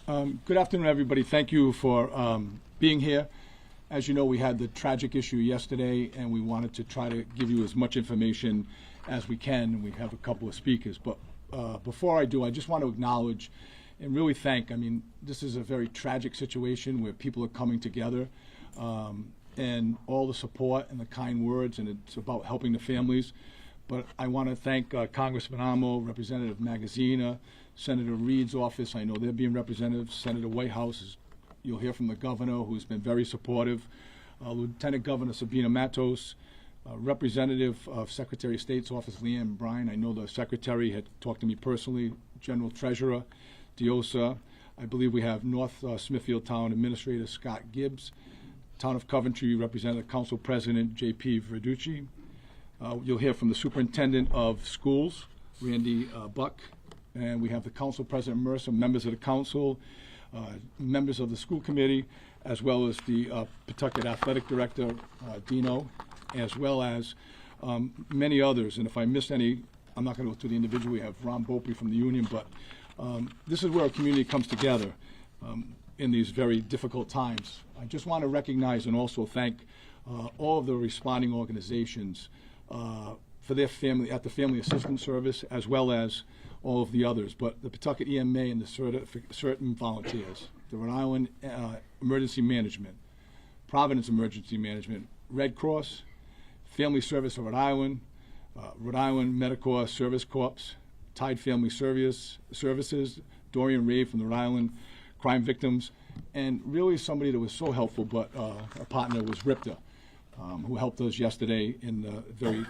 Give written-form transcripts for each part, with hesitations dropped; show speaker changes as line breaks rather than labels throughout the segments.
Good afternoon, everybody. Thank you for being here. As you know, we had the tragic issue yesterday, and we wanted to try to give you as much information as we can. We have a couple of speakers. But before I do, I just want to acknowledge and really thank. I mean, this is a very tragic situation where people are coming together, and all the support and the kind words, and it's about helping the families. But I want to thank Congressman Amo, Representative Magazina, Senator Reed's office. I know they're being represented. Senator Whitehouse, you'll hear from the governor, who's been very supportive. Lieutenant Governor Sabina Matos, Representative of Secretary of State's office, Leanne Bryan. I know the secretary had talked to me personally. General Treasurer Diosa. I believe we have North Smithfield Town Administrator Scott Gibbs. Town of Coventry Representative Council President J.P. Verducci. You'll hear from the Superintendent of Schools, Randy Buck. And we have the Council President Mercer, members of the Council, members of the School Committee, as well as the Pawtucket Athletic Director, Dino, as well as many others. And if I missed any, I'm not going to go through the individual. We have Ron Bopey from the union, but this is where our community comes together in these very difficult times. I just want to recognize and also thank all of the responding organizations for their family, at the Family Assistance Service, as well as all of the others, but the Pawtucket EMA and the certain volunteers, the Rhode Island Emergency Management, Providence Emergency Management, Red Cross, Family Service of Rhode Island Medical Service Corps, Tide Family Services, Dorian Ray from the Rhode Island Crime Victims, and really somebody that was so helpful, but our partner was Ripta, who helped us yesterday in the very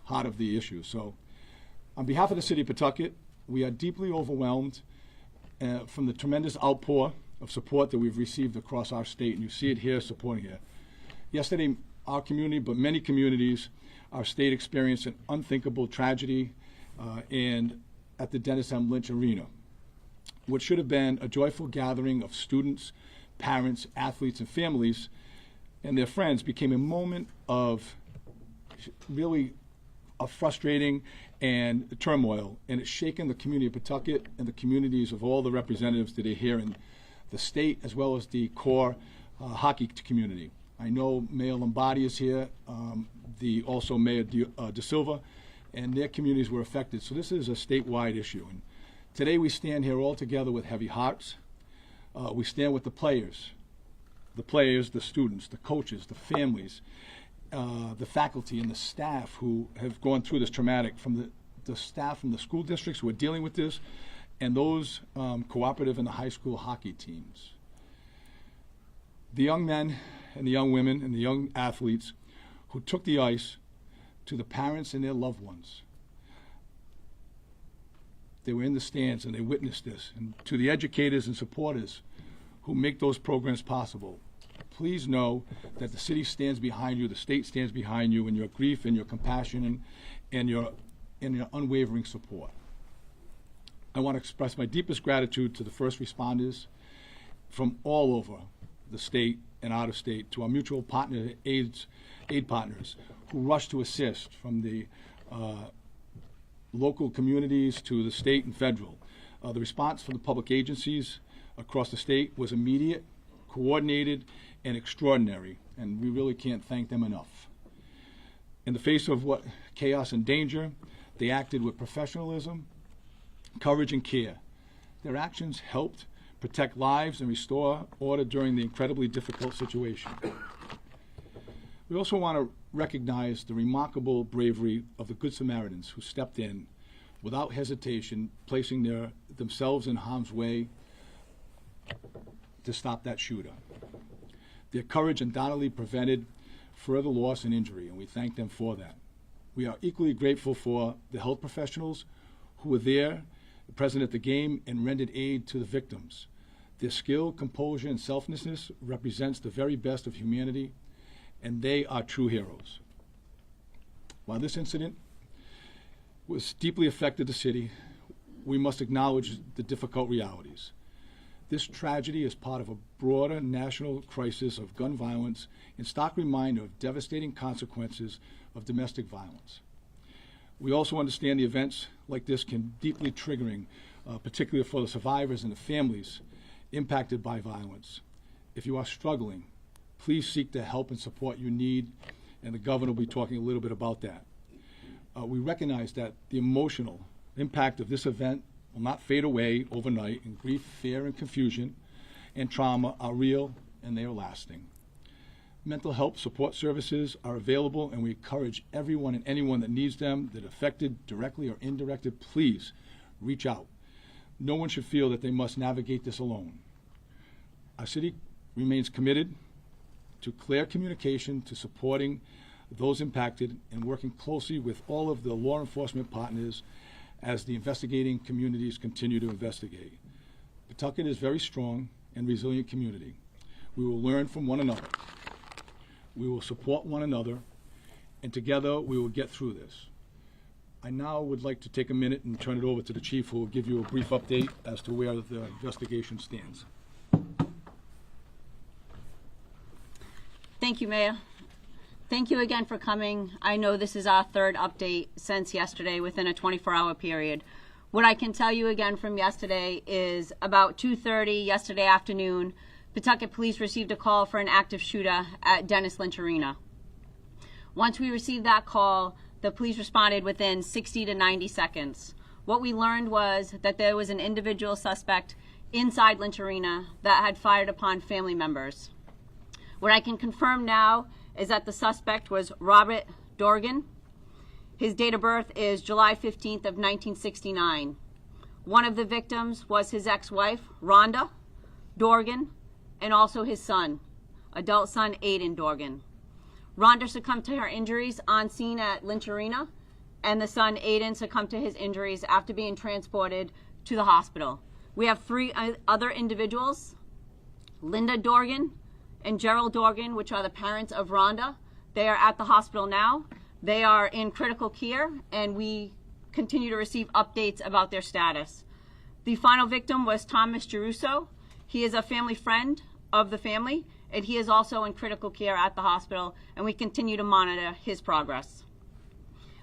heart of the issue. So on behalf of the City of Pawtucket, we are deeply overwhelmed from the tremendous outpour of support that we've received across our state, and you see it here, supporting here. Yesterday, our community, but many communities, our state experienced an unthinkable tragedy and at the Dennis M. Lynch Arena. What should have been a joyful gathering of students, parents, athletes, and families and their friends became a moment of really a frustrating and turmoil, and it's shaken the community of Pawtucket and the communities of all the representatives that are here in the state, as well as the core hockey community. I know Mayor Lombardi is here, also Mayor De Silva, and their communities were affected. So this is a statewide issue. And today we stand here all together with heavy hearts. We stand with the players, the students, the coaches, the families, the faculty and the staff who have gone through this traumatic, from the staff from the school districts who are dealing with this, and those cooperative and the high school hockey teams. The young men and the young women and the young athletes who took the ice, to the parents and their loved ones. They were in the stands and they witnessed this. And to the educators and supporters who make those programs possible, please know that the city stands behind you, the state stands behind you in your grief and your compassion and your unwavering support. I want to express my deepest gratitude to the first responders from all over the state and out of state, to our mutual partner, aid partners who rushed to assist, from the local communities to the state and federal. The response from the public agencies across the state was immediate, coordinated, and extraordinary, and we really can't thank them enough. In the face of what chaos and danger, they acted with professionalism, courage, and care. Their actions helped protect lives and restore order during the incredibly difficult situation. We also want to recognize the remarkable bravery of the Good Samaritans who stepped in without hesitation, placing themselves in harm's way to stop that shooter. Their courage undoubtedly prevented further loss and injury, and we thank them for that. We are equally grateful for the health professionals who were there, present at the game, and rendered aid to the victims. Their skill, composure, and selflessness represents the very best of humanity, and they are true heroes. While this incident was deeply affected the city, we must acknowledge the difficult realities. This tragedy is part of a broader national crisis of gun violence and stark reminder of devastating consequences of domestic violence. We also understand the events like this can deeply triggering particularly for the survivors and the families impacted by violence. If you are struggling, please seek the help and support you need, and the governor will be talking a little bit about that. We recognize that the emotional impact of this event will not fade away overnight, and grief, fear, and confusion and trauma are real and they are lasting. Mental health support services are available, and we encourage everyone and anyone that needs them, that are affected directly or indirectly, please reach out. No one should feel that they must navigate this alone. Our city remains committed to clear communication, to supporting those impacted, and working closely with all of the law enforcement partners as the investigating communities continue to investigate. Pawtucket is a very strong and resilient community. We will learn from one another. We will support one another, and together we will get through this. I now would like to take a minute and turn it over to the chief, who will give you a brief update as to where the investigation stands.
Thank you, Mayor. Thank you again for coming. I know this is our third update since yesterday within a 24-hour period. What I can tell you again from yesterday is about 2:30 yesterday afternoon, Pawtucket Police received a call for an active shooter at Lynch Arena. Once we received that call, the police responded within 60 to 90 seconds. What we learned was that there was an individual suspect inside Lynch Arena that had fired upon family members. What I can confirm now is that the suspect was Rhonda Dorgan. His date of birth is July 15th of 1969. One of the victims was his ex-wife, Rhonda Dorgan, and also his son, adult son, Aidan Dorgan. Rhonda succumbed to her injuries on scene at Lynch Arena, and the son, Aidan, succumbed to his injuries after being transported to the hospital. We have three other individuals, Linda Dorgan and Gerald Dorgan, which are the parents of Rhonda. They are at the hospital now. They are in critical care, and we continue to receive updates about their status. The final victim was Thomas Geruso. He is a family friend of the family, and he is also in critical care at the hospital, and we continue to monitor his progress.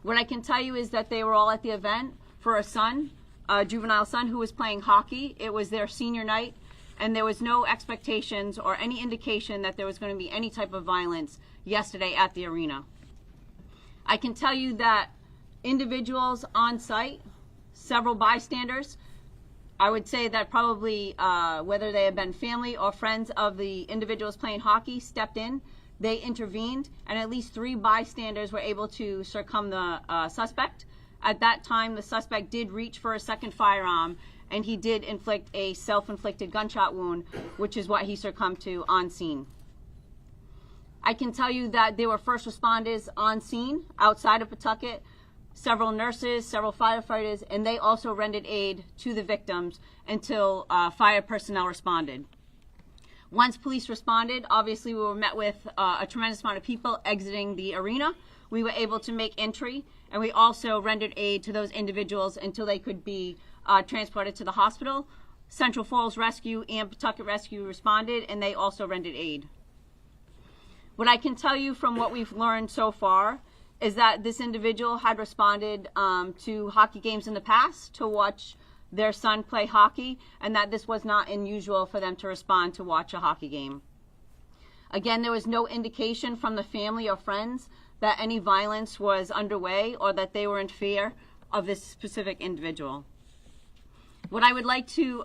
What I can tell you is that they were all at the event for a son, a juvenile son who was playing hockey. It was their senior night, and there was no expectations or any indication that there was going to be any type of violence yesterday at the arena. I can tell you that individuals on site, several bystanders, I would say that probably whether they have been family or friends of the individuals playing hockey, stepped in, they intervened, and at least 3 bystanders were able to circum the suspect. At that time, the suspect did reach for a second firearm, and he did inflict a self-inflicted gunshot wound, which is what he succumbed to on scene. I can tell you that there were first responders on scene outside of Pawtucket, several nurses, several firefighters, and they also rendered aid to the victims until fire personnel responded. Once police responded, obviously we were met with a tremendous amount of people exiting the arena. We were able to make entry, and we also rendered aid to those individuals until they could be transported to the hospital. Central Falls Rescue and Pawtucket Rescue responded, and they also rendered aid. What I can tell you from what we've learned so far is that this individual had responded to hockey games in the past to watch their son play hockey, and that this was not unusual for them to respond to watch a hockey game. Again, there was no indication from the family or friends that any violence was underway or that they were in fear of this specific individual. What I would like to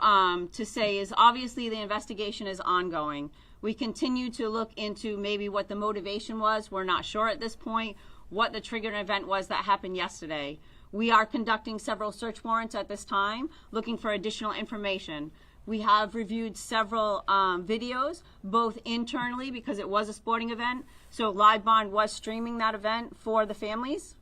say is obviously the investigation is ongoing. We continue to look into maybe what the motivation was. We're not sure at this point what the triggering event was that happened yesterday. We are conducting several search warrants at this time, looking for additional information. We have reviewed several videos, both internally because it was a sporting event, so Live Bond was streaming that event for the families.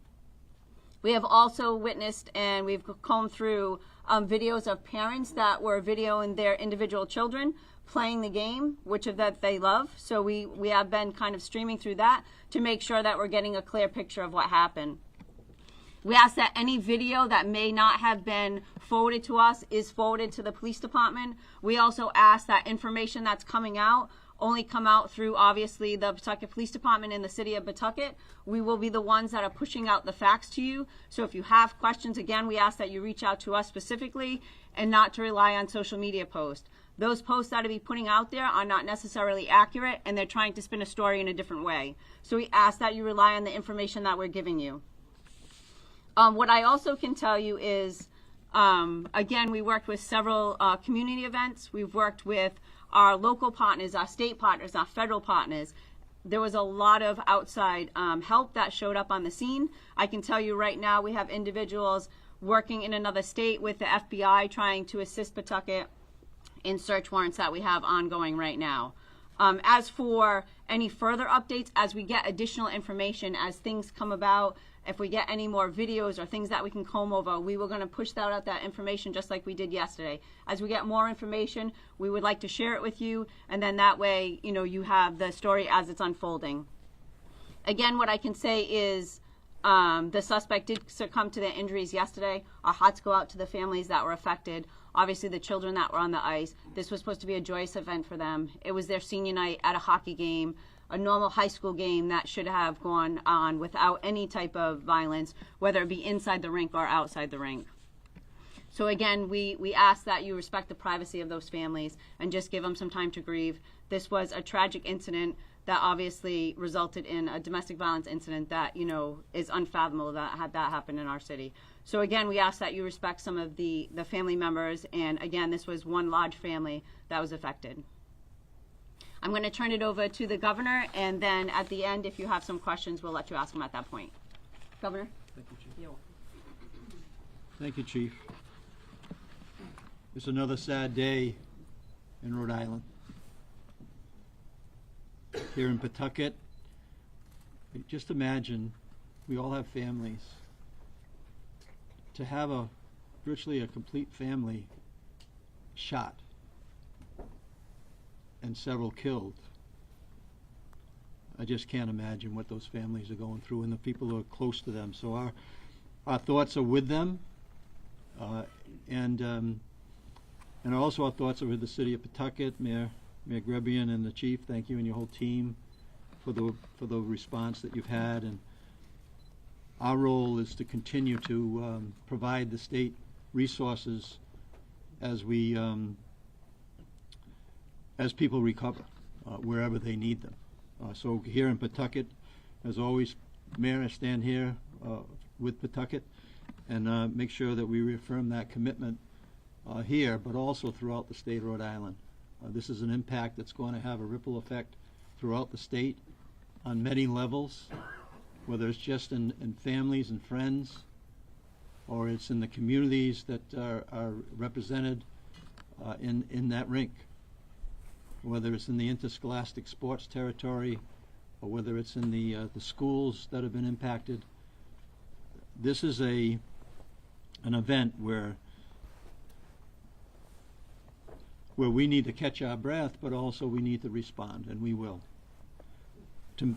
We have also witnessed and we've combed through videos of parents that were videoing their individual children playing the game, which of that they love. So we have been kind of streaming through that to make sure that we're getting a clear picture of what happened. We ask that any video that may not have been forwarded to us is forwarded to the police department. We also ask that information that's coming out only come out through, obviously, the Pawtucket Police Department in the city of Pawtucket. We will be the ones that are pushing out the facts to you. So if you have questions, again, we ask that you reach out to us specifically and not to rely on social media posts. Those posts that we putting out there are not necessarily accurate, and they're trying to spin a story in a different way. So we ask that you rely on the information that we're giving you. What I also can tell you is, again, we worked with several community events. We've worked with our local partners, our state partners, our federal partners. There was a lot of outside help that showed up on the scene. I can tell you right now we have individuals working in another state with the FBI trying to assist Pawtucket in search warrants that we have ongoing right now. As for any further updates, as we get additional information, as things come about, if we get any more videos or things that we can comb over, we were going to push out that information just like we did yesterday. As we get more information, we would like to share it with you, and then that way, you know, you have the story as it's unfolding. Again, what I can say is the suspect did succumb to their injuries yesterday. Our hearts go out to the families that were affected. Obviously, the children that were on the ice. This was supposed to be a joyous event for them. It was their senior night at a hockey game, a normal high school game that should have gone on without any type of violence, whether it be inside the rink or outside the rink. So again, we ask that you respect the privacy of those families and just give them some time to grieve. This was a tragic incident that obviously resulted in a domestic violence incident that, you know, is unfathomable that had that happen in our city. So again, we ask that you respect some of the family members, and again, this was one large family that was affected. I'm going to turn it over to the governor, and then at the end, if you have some questions, we'll let you ask them at that point. Governor?
Thank you, Chief.
You're welcome.
Thank you, Chief. It's another sad day in Rhode Island. Here in Pawtucket, just imagine, we all have families. To have virtually a complete family shot and several killed, I just can't imagine what those families are going through and the people who are close to them. So our thoughts are with them, and also our thoughts are with the city of Pawtucket, Mayor Grebian and the Chief. Thank you and your whole team for the response that you've had. And our role is to continue to provide the state resources as people recover wherever they need them. So here in Pawtucket, as always, Mayor, I stand here with Pawtucket and make sure that we reaffirm that commitment here, but also throughout the state of Rhode Island. This is an impact that's going to have a ripple effect throughout the state on many levels, whether it's just in families and friends, or it's in the communities that are represented in that rink, whether it's in the interscholastic sports territory, or whether it's in the schools that have been impacted. This is an event where we need to catch our breath, but also we need to respond, and we will.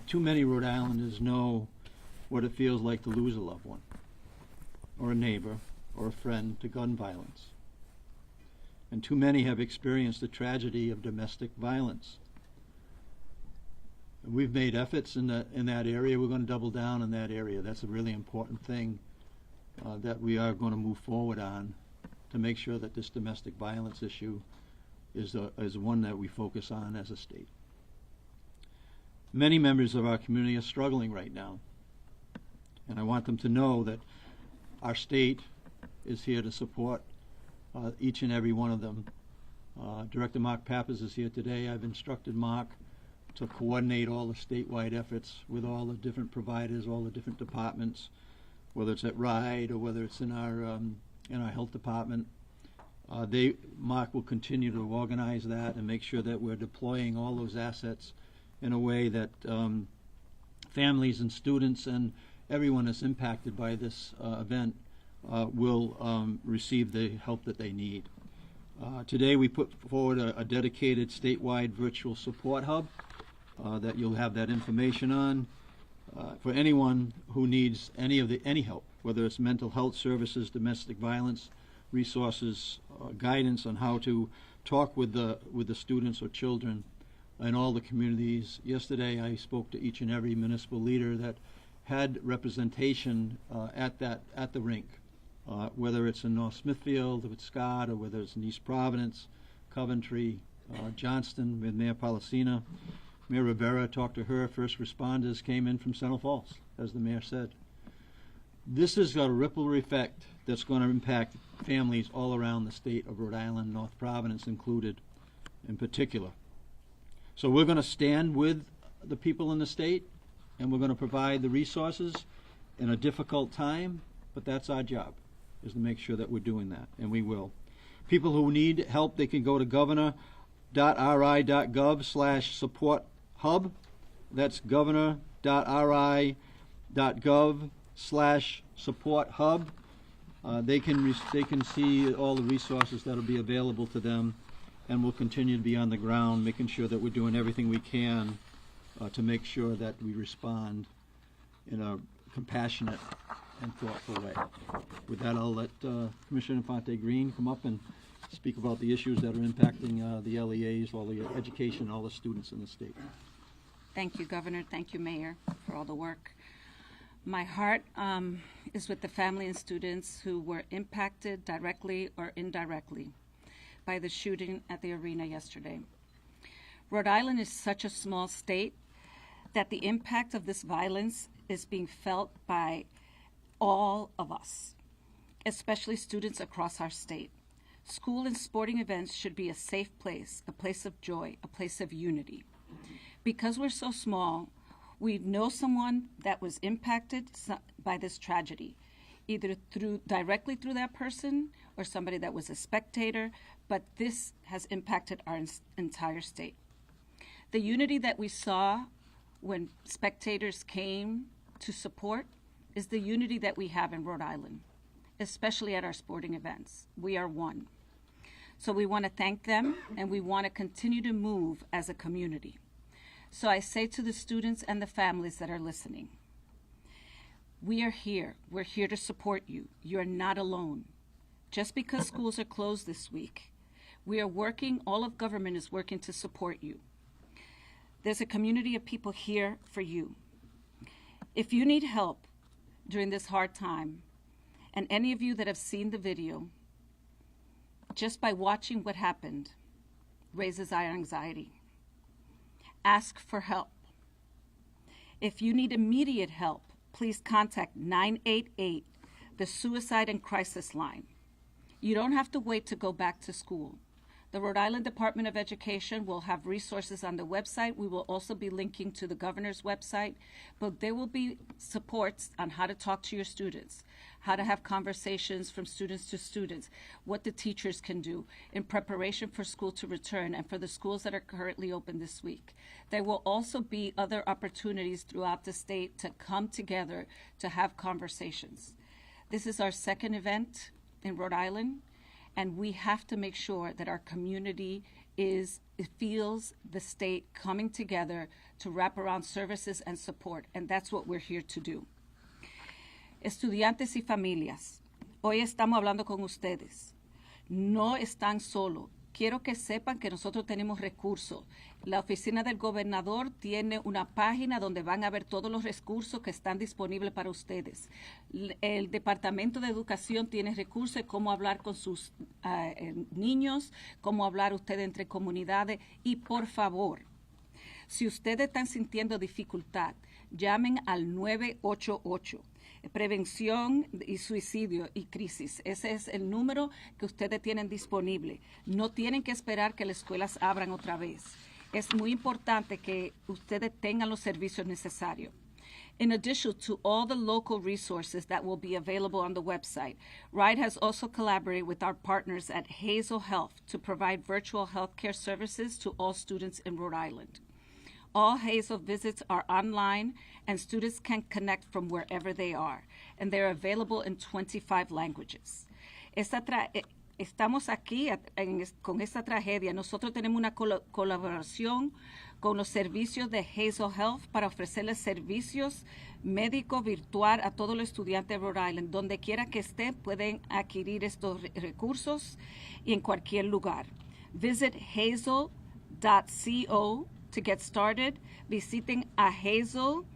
Too many Rhode Islanders know what it feels like to lose a loved one, or a neighbor, or a friend to gun violence. And too many have experienced the tragedy of domestic violence. We've made efforts in that area. We're going to double down in that area. That's a really important thing that we are going to move forward on to make sure that this domestic violence issue is one that we focus on as a state. Many members of our community are struggling right now, and I want them to know that our state is here to support each and every one of them. Director Mark Pappas is here today. I've instructed Mark to coordinate all the statewide efforts with all the different providers, all the different departments, whether it's at RIDE or whether it's in our health department. Mark will continue to organize that and make sure that we're deploying all those assets in a way that families and students and everyone that's impacted by this event will receive the help that they need. Today we put forward a dedicated statewide virtual support hub that you'll have that information on for anyone who needs any help, whether it's mental health services, domestic violence resources, guidance on how to talk with the students or children in all the communities. Yesterday, I spoke to each and every municipal leader that had representation at the rink, whether it's in North Smithfield with Scott, or whether it's in East Providence, Coventry, Johnston with Mayor Policina. Mayor Rivera, talked to her. First responders came in from Central Falls, as the mayor said. This has got a ripple effect that's going to impact families all around the state of Rhode Island, North Providence included in particular. So we're going to stand with the people in the state, and we're going to provide the resources in a difficult time, but that's our job, is to make sure that we're doing that, and we will. People who need help, they can go to governor.ri.gov/support-hub. That's governor.ri.gov/support-hub. They can see all the resources that will be available to them, and we'll continue to be on the ground, making sure that we're doing everything we can to make sure that we respond in a compassionate and thoughtful way. With that, I'll let Commissioner Infante Green come up and speak about the issues that are impacting the LEAs, all the education, all the students in the state.
Thank you, Governor. Thank you, Mayor, for all the work. My heart is with the family and students who were impacted directly or indirectly by the shooting at the arena yesterday. Rhode Island is such a small state that the impact of this violence is being felt by all of us, especially students across our state. School and sporting events should be a safe place, a place of joy, a place of unity. Because we're so small, we know someone that was impacted by this tragedy, either directly through that person or somebody that was a spectator, but this has impacted our entire state. The unity that we saw when spectators came to support is the unity that we have in Rhode Island, especially at our sporting events. We are one. So we want to thank them, and we want to continue to move as a community. So I say to the students and the families that are listening, we are here. We're here to support you. You're not alone. Just because schools are closed this week, we are working, all of government is working to support you. There's a community of people here for you. If you need help during this hard time, and any of you that have seen the video, just by watching what happened raises our anxiety. Ask for help. If you need immediate help, please contact 988, the Suicide and Crisis Line. You don't have to wait to go back to school. The Rhode Island Department of Education will have resources on the website. We will also be linking to the governor's website, but there will be supports on how to talk to your students, how to have conversations from students to students, what the teachers can do in preparation for school to return and for the schools that are currently open this week. There will also be other opportunities throughout the state to come together to have conversations. This is our second event in Rhode Island, and we have to make sure that our community feels the state coming together to wrap around services and support, and that's what we're here to do. Estudiantes y familias, hoy estamos hablando con ustedes. No están solos. Quiero que sepan que nosotros tenemos recursos. La oficina del gobernador tiene una página donde van a ver todos los recursos que están disponibles para ustedes. El Departamento de Educación tiene recursos de cómo hablar con sus niños, cómo hablar ustedes entre comunidades. Y por favor, si ustedes están sintiendo dificultad, llamen al 988. Prevención y suicidio y crisis. Ese es el número que ustedes tienen disponible. No tienen que esperar que las escuelas abran otra vez. Es muy importante que ustedes tengan los servicios necesarios. In addition to all the local resources that will be available on the website, RIDE has also collaborated with our partners at Hazel Health to provide virtual healthcare services to all students in Rhode Island. All Hazel visits are online, and students can connect from wherever they are, and they're available in 25 languages. Estamos aquí con esta tragedia. Nosotros tenemos una colaboración con los servicios de Hazel Health para ofrecerles servicios médicos virtual a todos los estudiantes de Rhode Island. Donde quiera que estén, pueden adquirir estos recursos y en cualquier lugar. Visit hazel.co To get started, visiten ahazel.co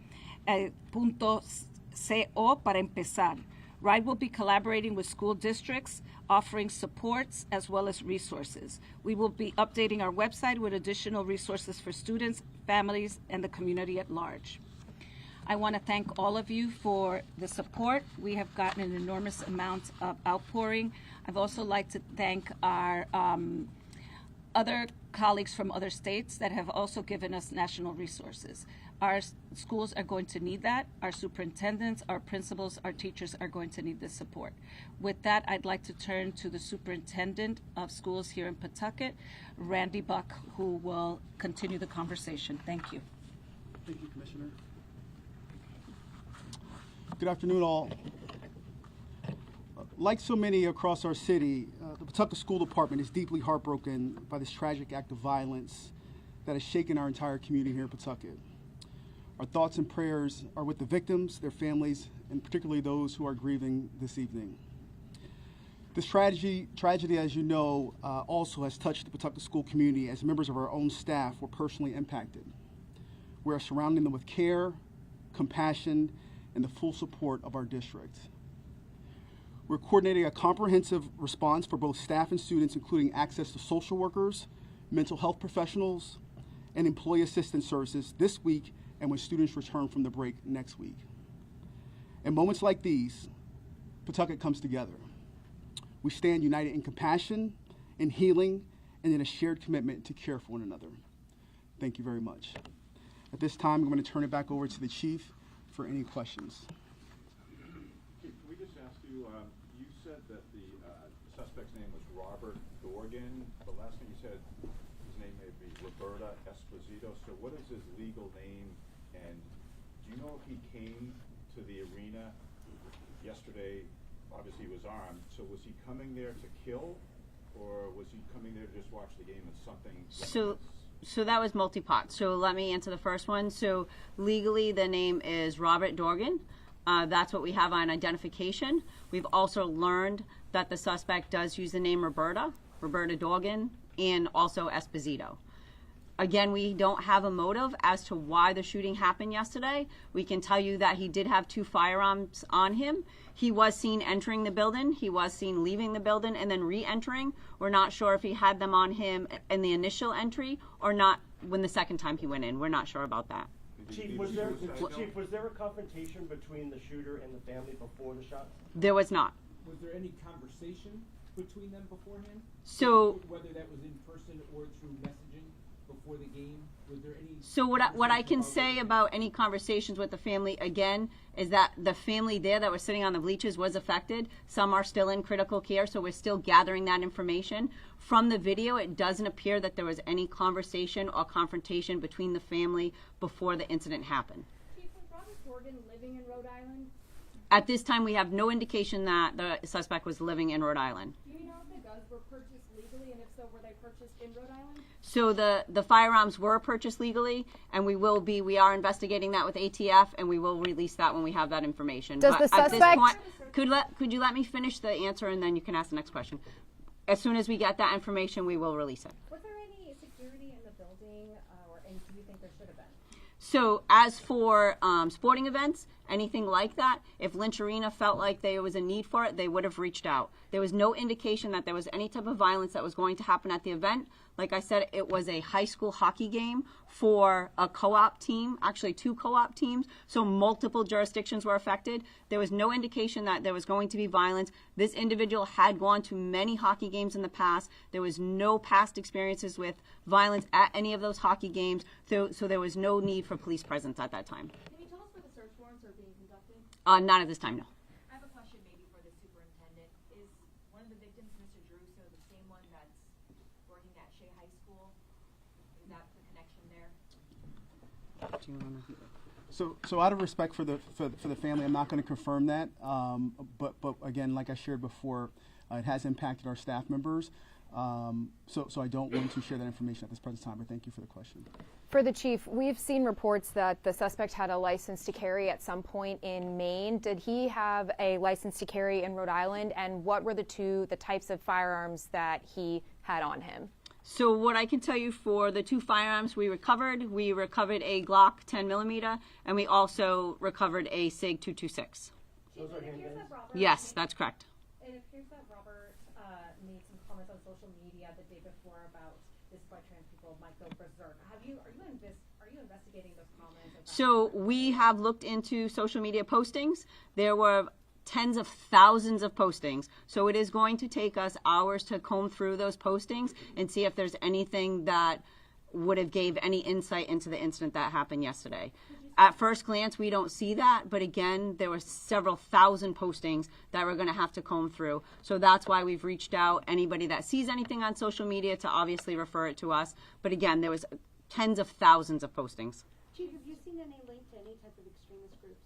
para empezar. RIDE will be collaborating with school districts, offering supports as well as resources. We will be updating our website with additional resources for students, families, and the community at large. I want to thank all of you for the support. We have gotten an enormous amount of outpouring. I'd also like to thank our other colleagues from other states that have also given us national resources. Our schools are going to need that. Our superintendents, our principals, our teachers are going to need this support. With that, I'd like to turn to the superintendent of schools here in Pawtucket, Randy Buck, who will continue the conversation. Thank you.
Thank you, Commissioner. Good afternoon, all. Like so many across our city, the Pawtucket School Department is deeply heartbroken by this tragic act of violence that has shaken our entire community here in Pawtucket. Our thoughts and prayers are with the victims, their families, and particularly those who are grieving this evening. This tragedy, as you know, also has touched the Pawtucket school community as members of our own staff were personally impacted. We are surrounding them with care, compassion, and the full support of our district. We're coordinating a comprehensive response for both staff and students, including access to social workers, mental health professionals, and employee assistance services this week and when students return from the break next week. In moments like these, Pawtucket comes together. We stand united in compassion, in healing, and in a shared commitment to care for one another. Thank you very much. At this time, I'm going to turn it back over to the Chief for any questions.
Chief, can we just ask you, you said that the suspect's name was Robert Dorgan. The last thing you said, his name may be Roberta Esposito. So what is his legal name? And do you know if he came to the arena yesterday? Obviously he was armed. So was he coming there to kill, or was he coming there to just watch the game and something?
So that was multi-part. So let me answer the first one. So legally, the name is Robert Dorgan. That's what we have on identification. We've also learned that the suspect does use the name Roberta Dorgan, and also Esposito. Again, we don't have a motive as to why the shooting happened yesterday. We can tell you that he did have 2 firearms on him. He was seen entering the building. He was seen leaving the building and then re-entering. We're not sure if he had them on him in the initial entry or not when the second time he went in. We're not sure about that.
Chief, was there a confrontation between the shooter and the family before the shot?
There was not.
Was there any conversation between them beforehand?
So
whether that was in person or through messaging before the game, was there any?
So what I can say about any conversations with the family, again, is that the family there that was sitting on the bleachers was affected. Some are still in critical care, so we're still gathering that information. From the video, it doesn't appear that there was any conversation or confrontation between the family before the incident happened.
Chief, was Robert Dorgan living in Rhode Island?
At this time, we have no indication that the suspect was living in Rhode Island.
Do you know if the guns were purchased legally, and if so, were they purchased in Rhode Island?
So the firearms were purchased legally, and we are investigating that with ATF, and we will release that when we have that information.
Does the
At this
suspect-
point, could you let me finish the answer, and then you can ask the next question. As soon as we get that information, we will release it.
Was there any security in the building, and do you think there should have been?
So as for sporting events, anything like that, if Lynch Arena felt like there was a need for it, they would have reached out. There was no indication that there was any type of violence that was going to happen at the event. Like I said, it was a high school hockey game for a co-op team, actually 2 co-op teams, so multiple jurisdictions were affected. There was no indication that there was going to be violence. This individual had gone to many hockey games in the past. There was no past experiences with violence at any of those hockey games, so there was no need for police presence at that time.
Can you tell us where the search warrants are being conducted?
Not at this time, no.
I have a question maybe for the superintendent. Is one of the victims, Mr. Druso, the same one that's working at Shea High School? Is that the connection there?
So out of respect for the family, I'm not going to confirm that. But again, like I shared before, it has impacted our staff members. So I don't want to share that information at this present time. But thank you for the question.
For the chief, we've seen reports that the suspect had a license to carry at some point in Maine. Did he have a license to carry in Rhode Island? And what were the types of firearms that he had on him?
So what I can tell you for the 2 firearms we recovered a Glock 10mm, and we also recovered a SIG 226.
Those are handguns?
Yes, that's correct.
It appears that Robert made some comments on social media the day before about this is why trans people might go berserk. Are you investigating those comments?
So we have looked into social media postings. There were tens of thousands of postings. So it is going to take us hours to comb through those postings and see if there's anything that would have gave any insight into the incident that happened yesterday. At first glance, we don't see that, but again, there were several thousand postings that we're going to have to comb through. So that's why we've reached out. Anybody that sees anything on social media to obviously refer it to us. But again, there was tens of thousands of postings.
Chief, have you seen any link to any type of extremist groups?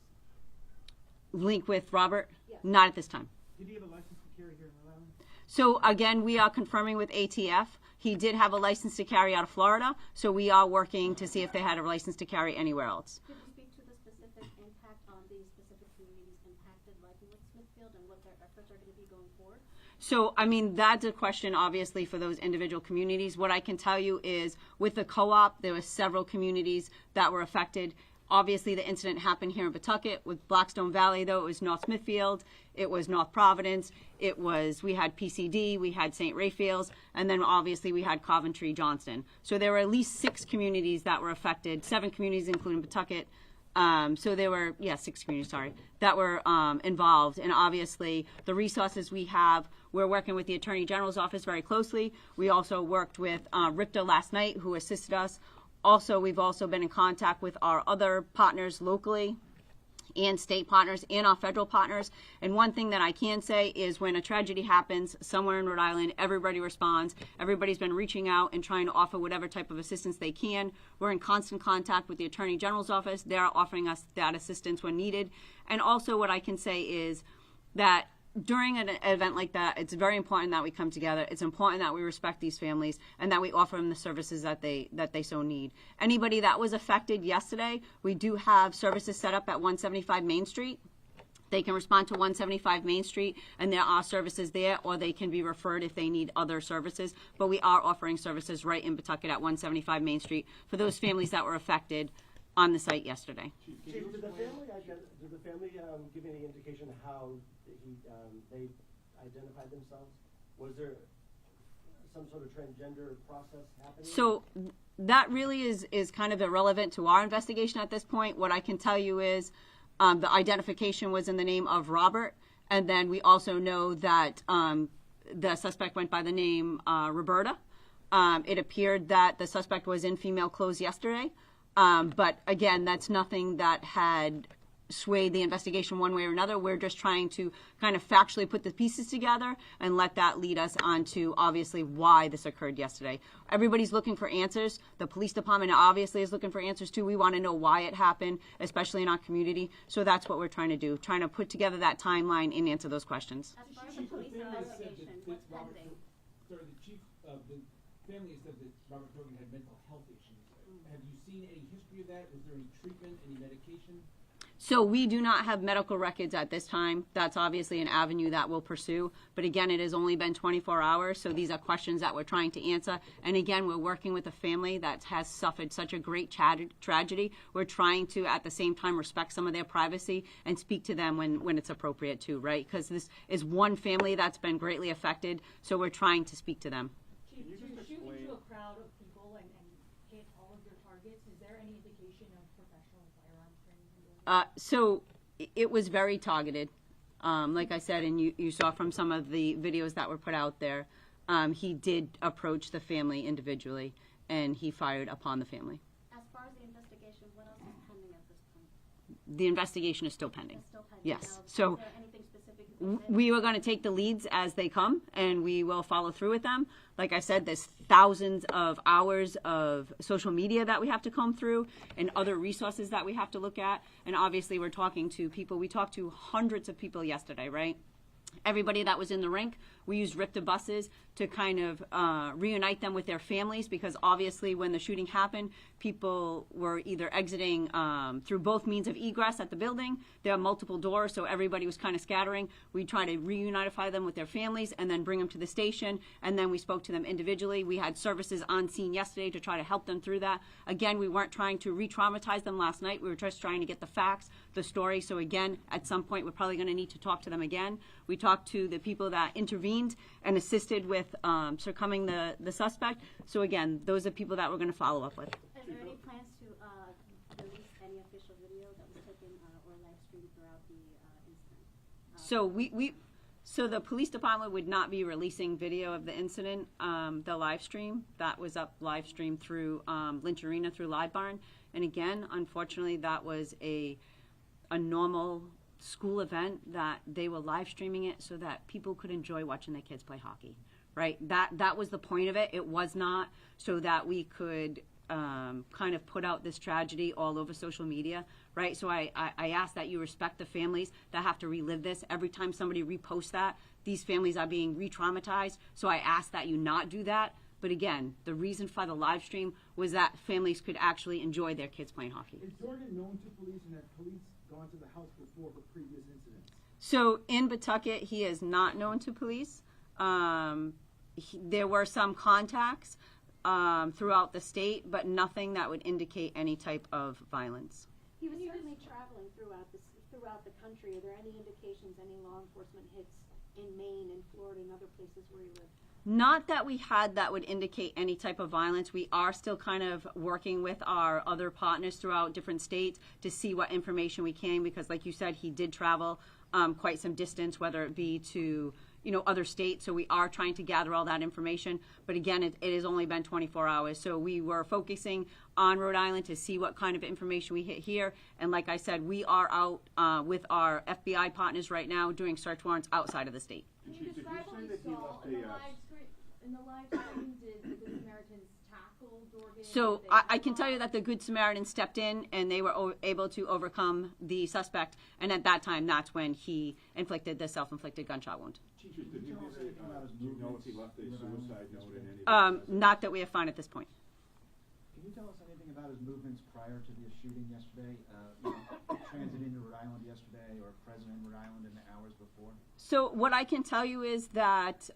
Link with Robert?
Yes.
Not at this time.
Did he have a license to carry here in Rhode Island?
So again, we are confirming with ATF. He did have a license to carry out of Florida, so we are working to see if they had a license to carry anywhere else.
Could you speak to the specific impact on the specific communities impacted, like in Smithfield, and what their efforts are going to be going forward?
So, I mean, that's a question, obviously, for those individual communities. What I can tell you is, with the co-op, there were several communities that were affected. Obviously, the incident happened here in Pawtucket. With Blackstone Valley, though, it was North Smithfield, it was North Providence, we had PCD, we had St. Raphael's, and then obviously we had Coventry, Johnston. So there were at least 6 communities that were affected, 7 communities including Pawtucket. So there were, 6 communities, that were involved. And obviously, the resources we have, we're working with the Attorney General's office very closely. We also worked with RIPTA last night, who assisted us. Also, we've also been in contact with our other partners locally and state partners and our federal partners. And one thing that I can say is when a tragedy happens somewhere in Rhode Island, everybody responds. Everybody's been reaching out and trying to offer whatever type of assistance they can. We're in constant contact with the Attorney General's office. They're offering us that assistance when needed. And also what I can say is that during an event like that, it's very important that we come together. It's important that we respect these families and that we offer them the services that they so need. Anybody that was affected yesterday, we do have services set up at 175 Main Street. They can respond to 175 Main Street, and there are services there, or they can be referred if they need other services. But we are offering services right in Pawtucket at 175 Main Street for those families that were affected on the site yesterday.
Chief, did the family give any indication how they identified themselves? Was there some sort of transgender process happening?
So that really is kind of irrelevant to our investigation at this point. What I can tell you is the identification was in the name of Robert, and then we also know that the suspect went by the name Roberta. It appeared that the suspect was in female clothes yesterday. But again, that's nothing that had swayed the investigation one way or another. We're just trying to kind of factually put the pieces together and let that lead us on to obviously why this occurred yesterday. Everybody's looking for answers. The police department obviously is looking for answers too. We want to know why it happened, especially in our community. So that's what we're trying to do, trying to put together that timeline and answer those questions.
As far as the police investigation, what's pending?
Sorry, the chief of the family said that Robert Dorgan had mental health issues. Have you seen any history of that? Was there any treatment, any medication?
So we do not have medical records at this time. That's obviously an avenue that we'll pursue. But again, it has only been 24 hours, so these are questions that we're trying to answer. And again, we're working with a family that has suffered such a great tragedy. We're trying to, at the same time, respect some of their privacy and speak to them when it's appropriate too, right? Because this is one family that's been greatly affected, so we're trying to speak to them.
Chief, to shoot into a crowd of people and hit all of your targets, is there any indication of professional firearms training?
So it was very targeted. Like I said, and you saw from some of the videos that were put out there, he did approach the family individually, and he fired upon the family.
As far as the investigation, what else is pending at this point?
The investigation is still pending.
It's still pending.
Yes.
Now,
So
is there anything specific you can say?
we were going to take the leads as they come, and we will follow through with them. Like I said, there's thousands of hours of social media that we have to comb through and other resources that we have to look at. And obviously, we're talking to people. We talked to hundreds of people yesterday, right? Everybody that was in the rink, We used RIPTA buses to kind of reunite them with their families, because obviously when the shooting happened, people were either exiting through both means of egress at the building. There are multiple doors, so everybody was kind of scattering. We tried to reunify them with their families and then bring them to the station, and then we spoke to them individually. We had services on scene yesterday to try to help them through that. Again, we weren't trying to re-traumatize them last night. We were just trying to get the facts, the story. So again, at some point, we're probably going to need to talk to them again. We talked to the people that intervened and assisted with succumbing the suspect. So again, those are people that we're going to follow up with.
Are there any plans to release any official video that was taken or live streamed throughout the incident?
So the police department would not be releasing video of the incident, the live stream. That was up live stream through Lynch Arena through Live Barn. And again, unfortunately, that was a normal school event that they were live streaming it so that people could enjoy watching their kids play hockey, right? That was the point of it. It was not so that we could kind of put out this tragedy all over social media, right? So I ask that you respect the families that have to relive this. Every time somebody reposts that, these families are being re-traumatized. So I ask that you not do that. But again, the reason for the live stream was that families could actually enjoy their kids playing hockey.
Is Dorgan known to police, and have police gone to the house before for previous incidents?
So in Pawtucket, he is not known to police. There were some contacts throughout the state, but nothing that would indicate any type of violence.
He was certainly traveling throughout the country. Are there any indications, any law enforcement hits in Maine and Florida and other places where he lived?
Not that we had that would indicate any type of violence. We are still kind of working with our other partners throughout different states to see what information we can, because like you said, he did travel quite some distance, whether it be to other states. So we are trying to gather all that information. But again, it has only been 24 hours. So we were focusing on Rhode Island to see what kind of information we hit here. And like I said, we are out with our FBI partners right now doing search warrants outside of the state.
Can you describe what you saw in the live stream? Did the Good Samaritans tackle Dorgan?
So I can tell you that the Good Samaritan stepped in and they were able to overcome the suspect. And at that time, that's when he inflicted the self-inflicted gunshot wound.
Do you know if he left a suicide note in any
Not that we have found at this point.
Can you tell us anything about his movements prior to the shooting yesterday? Transit into Rhode Island yesterday, or present in Rhode Island in the hours before?
So what I can tell you is that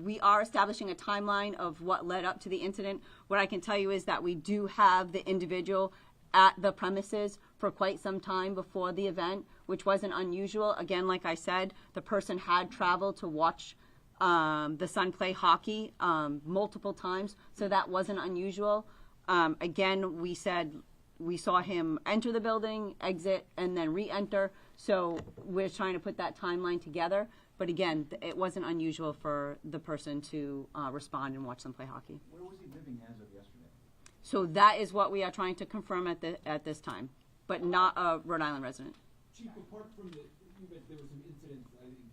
we are establishing a timeline of what led up to the incident. What I can tell you is that we do have the individual at the premises for quite some time before the event, which wasn't unusual. Again, like I said, the person had traveled to watch the son play hockey multiple times, so that wasn't unusual. Again, we said we saw him enter the building, exit, and then re-enter. So we're trying to put that timeline together. But again, it wasn't unusual for the person to respond and watch them play hockey.
Where was he living as of yesterday?
So that is what we are trying to confirm at this time, but not a Rhode Island resident.
Chief, apart from the event, there were some incidents, I think,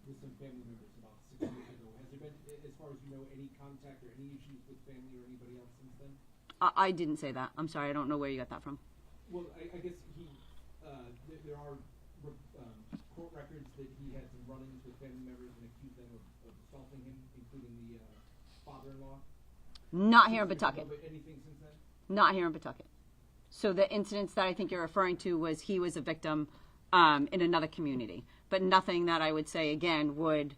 with some family members about 6 years ago. Has there been, as far as you know, any contact or any issues with family or anybody else since then?
I didn't say that. I'm sorry. I don't know where you got that from.
Well, I guess there are court records that he had some run-ins with family members and accused them of assaulting him, including the father-in-law.
Not here in Pawtucket.
Anything since then?
Not here in Pawtucket. So the incidents that I think you're referring to was he was a victim in another community, but nothing that I would say, again, would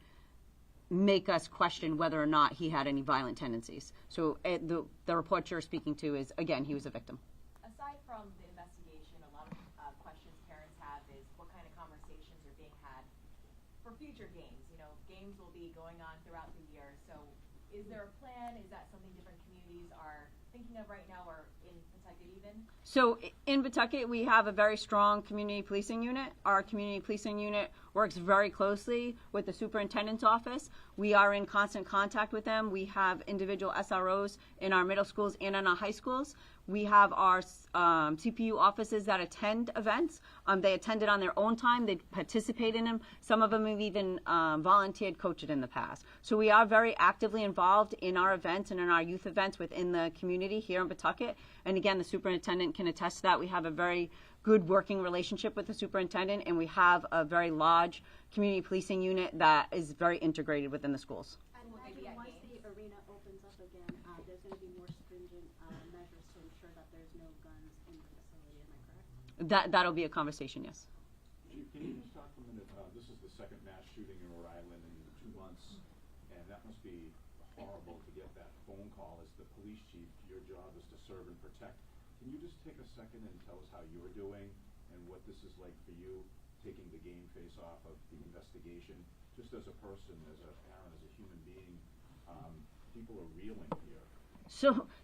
make us question whether or not he had any violent tendencies. So the report you're speaking to is, again, he was a victim.
Aside from the investigation, a lot of questions parents have is what kind of conversations are being had for future games. Games will be going on throughout the year. So is there a plan? Is that something different communities are thinking of right now, or in Pawtucket even?
So in Pawtucket, we have a very strong community policing unit. Our community policing unit works very closely with the superintendent's office. We are in constant contact with them. We have individual SROs in our middle schools and in our high schools. We have our CPU offices that attend events. They attend it on their own time. They participate in them. Some of them have even volunteered, coached it in the past. So we are very actively involved in our events and in our youth events within the community here in Pawtucket. And again, the superintendent can attest to that. We have a very good working relationship with the superintendent, and we have a very large community policing unit that is very integrated within the schools.
And once the arena opens up again, there's going to be more stringent measures to ensure that there's no guns in the facility. Am I correct?
That'll be a conversation, yes.
Chief, can you just talk for a minute? This is the second mass shooting in Rhode Island in 2 months, and that must be horrible to get that phone call. As the police chief, your job is to serve and protect. Can you just take a second and tell us how you're doing and what this is like for you, taking the game face off of the investigation? Just as a person, as a parent, as a human being, people are reeling here.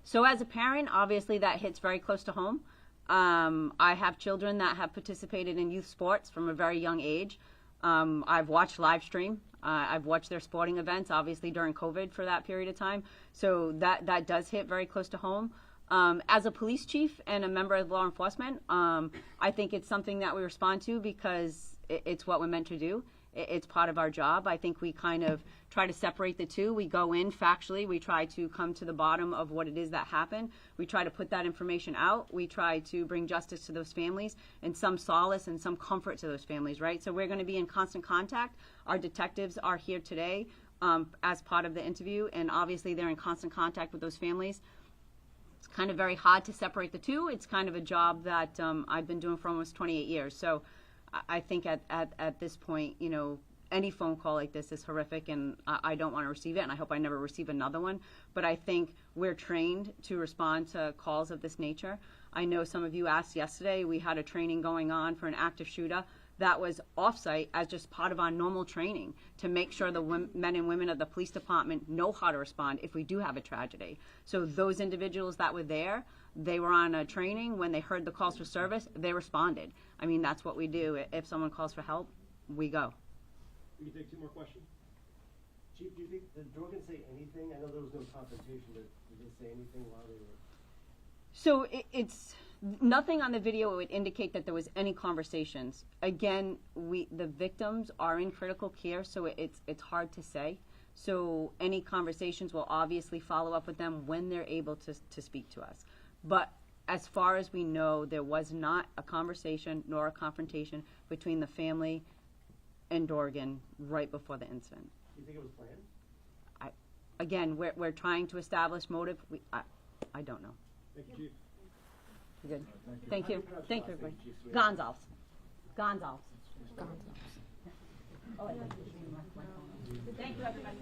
So as a parent, obviously that hits very close to home. I have children that have participated in youth sports from a very young age. I've watched live stream. I've watched their sporting events, obviously during COVID for that period of time. So that does hit very close to home. As a police chief and a member of law enforcement, I think it's something that we respond to because it's what we're meant to do. It's part of our job. I think we kind of try to separate the two. We go in factually. We try to come to the bottom of what it is that happened. We try to put that information out. We try to bring justice to those families and some solace and some comfort to those families, right? So we're going to be in constant contact. Our detectives are here today as part of the interview, and obviously they're in constant contact with those families. It's kind of very hard to separate the two. It's kind of a job that I've been doing for almost 28 years. So I think at this point, you know, any phone call like this is horrific, and I don't want to receive it, and I hope I never receive another one. But I think we're trained to respond to calls of this nature. I know some of you asked yesterday, we had a training going on for an active shooter that was off-site as just part of our normal training to make sure the men and women of the police department know how to respond if we do have a tragedy. So those individuals that were there, they were on a training. When they heard the calls for service, they responded. I mean, that's what we do. If someone calls for help, we go.
We can take 2 more questions. Chief, do you think, did Dorgan say anything? I know there was no confrontation, but did they say anything while they were?
So it's nothing on the video would indicate that there was any conversations. Again, the victims are in critical care, so it's hard to say. So any conversations will obviously follow up with them when they're able to speak to us. But as far as we know, there was not a conversation nor a confrontation between the family and Dorgan right before the incident.
Do you think it was planned?
Again, we're trying to establish motive. I don't know.
Thank you, Chief.
Good. Thank you. Thank you, everybody. Gonzalez. Gonzalez. Thank you, everybody.